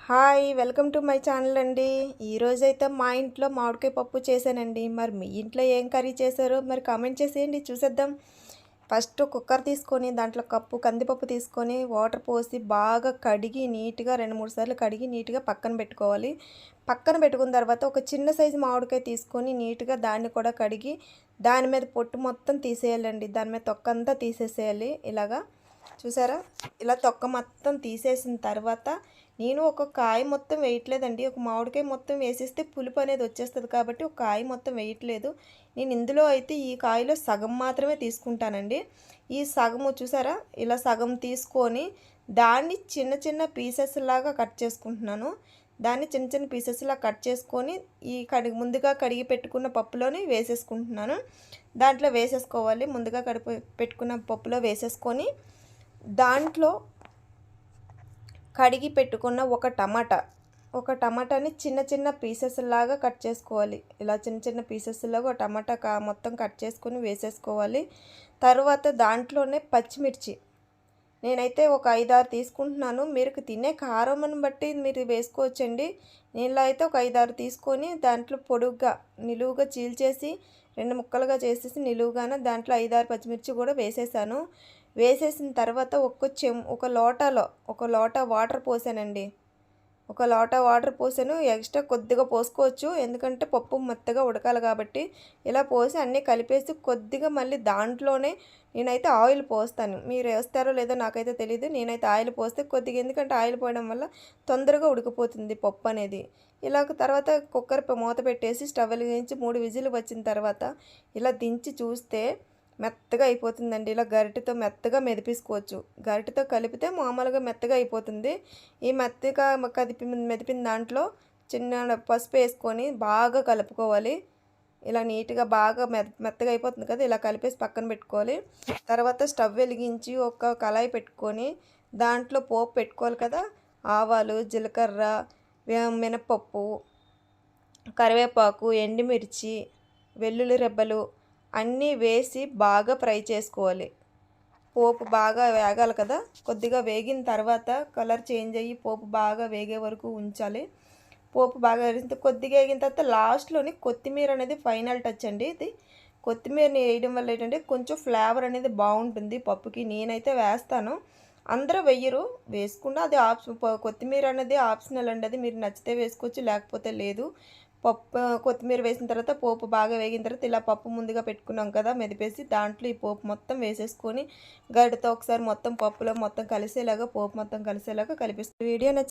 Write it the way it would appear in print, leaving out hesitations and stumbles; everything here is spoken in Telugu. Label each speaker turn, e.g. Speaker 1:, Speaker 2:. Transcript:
Speaker 1: Hi welcome to my channel అండి. ఈరోజైతే మా ఇంట్లో మామిడికాయ పప్పు చేశానండి. మరి మీ ఇంట్లో ఏం కర్రీ చేశారో మరి కామెంట్ చేసేయండి, చూసేద్దాం. ఫస్ట్ కుక్కర్ తీసుకొని దాంట్లో కప్పు కందిపప్పు తీసుకొని వాటర్ పోసి బాగా కడిగి నీట్గా 2-3 సార్లు కడిగి నీట్గా పక్కన పెట్టుకోవాలి. పక్కన పెట్టుకున్న తర్వాత ఒక చిన్న సైజు మామిడికాయ తీసుకొని నీట్గా దాన్ని కూడా కడిగి దాని మీద పొట్టు మొత్తం తీసేయాలండి. దాని మీద తొక్కంతా తీసేసేయాలి. ఇలాగా చూసారా, ఇలా తొక్క మొత్తం తీసేసిన తర్వాత నేను ఒక కాయ మొత్తం వేయట్లేదండి. ఒక మామిడికాయ మొత్తం వేసేస్తే పులుపు అనేది వచ్చేస్తుంది కాబట్టి ఒక కాయ మొత్తం వేయట్లేదు. నేను ఇందులో అయితే ఈ కాయలో సగం మాత్రమే తీసుకుంటానండి. ఈ సగము చూసారా, ఇలా సగం తీసుకొని దాన్ని చిన్న చిన్న పీసెస్ లాగా కట్ చేసుకుంటున్నాను. దాన్ని చిన్న చిన్న పీసెస్లా కట్ చేసుకొని ఈ ముందుగా కడిగి పెట్టుకున్న పప్పులోని వేసేసుకుంటున్నాను. దాంట్లో వేసేసుకోవాలి. ముందుగా పెట్టుకున్న పప్పులో వేసేసుకొని దాంట్లో కడిగి పెట్టుకున్న ఒక టమాటాని చిన్న చిన్న పీసెస్ లాగా కట్ చేసుకోవాలి. ఇలా చిన్న చిన్న పీసెస్ లాగా ఒక టమాటా మొత్తం కట్ చేసుకొని వేసేసుకోవాలి. తర్వాత దాంట్లోనే పచ్చిమిర్చి నేనైతే ఒక 5-6 తీసుకుంటున్నాను. మీరు తినే కారంని బట్టి మీరు వేసుకోవచ్చండి. నేను అయితే ఒక 5-6 తీసుకొని దాంట్లో పొడుగ్గా నిలువుగా చీల్చేసి 2 ముక్కలుగా చేసేసి నిలువుగానే దాంట్లో 5-6 పచ్చిమిర్చి కూడా వేసేసాను. వేసేసిన తర్వాత ఒక లోటా వాటర్ పోసానండి. ఒక లోటా వాటర్ పోసాను. ఎక్స్ట్రా కొద్దిగా పోసుకోవచ్చు, ఎందుకంటే పప్పు మెత్తగా ఉడకాలి కాబట్టి. ఇలా పోసి అన్నీ కలిపేసి కొద్దిగా మళ్ళీ దాంట్లోనే నేనైతే ఆయిల్ పోస్తాను. మీరు వేస్తారో లేదో నాకైతే తెలియదు. నేనైతే ఆయిల్ పోస్తే కొద్దిగా, ఎందుకంటే ఆయిల్ పోయడం వల్ల తొందరగా ఉడికిపోతుంది పప్పు అనేది. ఇలా తర్వాత కుక్కర్ మూత పెట్టేసి స్టవ్ వెలిగించి 3 విజిల్ వచ్చిన తర్వాత ఇలా దించి చూస్తే మెత్తగా అయిపోతుందండి. ఇలా గరిటెతో మెత్తగా మెదిపేసుకోవచ్చు. గరిటెతో కలిపితే మామూలుగా మెత్తగా అయిపోతుంది. ఈ మెత్తగా మెదిపిన దాంట్లో చిన్న పసుపు వేసుకొని బాగా కలుపుకోవాలి. ఇలా నీట్గా బాగా మెత్తగా అయిపోతుంది కదా, ఇలా కలిపేసి పక్కన పెట్టుకోవాలి. తర్వాత స్టవ్ వెలిగించి ఒక కళాయి పెట్టుకొని దాంట్లో పోపు పెట్టుకోవాలి కదా. ఆవాలు, జీలకర్ర, మినపప్పు, కరివేపాకు, ఎండుమిర్చి, వెల్లుల్లి రెబ్బలు అన్నీ వేసి బాగా ఫ్రై చేసుకోవాలి. పోపు బాగా వేగాలి కదా. కొద్దిగా వేగిన తర్వాత కలర్ చేంజ్ అయ్యి పోపు బాగా వేగే వరకు ఉంచాలి. పోపు బాగా వేగిన కొద్దిగా వేగిన తర్వాత లాస్ట్లోని కొత్తిమీర అనేది ఫైనల్ టచ్ అండి. ఇది కొత్తిమీరని వేయడం వల్ల ఏంటంటే కొంచెం ఫ్లేవర్ అనేది బాగుంటుంది పప్పుకి. నేనైతే వేస్తాను, అందరూ వెయ్యరు. వేసుకున్నా అది కొత్తిమీర అనేది ఆప్షనల్ అండి. అది మీరు నచ్చితే వేసుకోవచ్చు, లేకపోతే లేదు. కొత్తిమీర వేసిన తర్వాత పోపు బాగా వేగిన తర్వాత ఇలా పప్పు ముందుగా పెట్టుకున్నాం కదా మెదిపేసి దాంట్లో ఈ పోపు మొత్తం వేసేసుకొని గరిటెతో ఒకసారి మొత్తం పప్పులో మొత్తం కలిసేలాగా పోపు మొత్తం కలిసేలాగా కలిపేస్తాం. వీడియో నచ్చి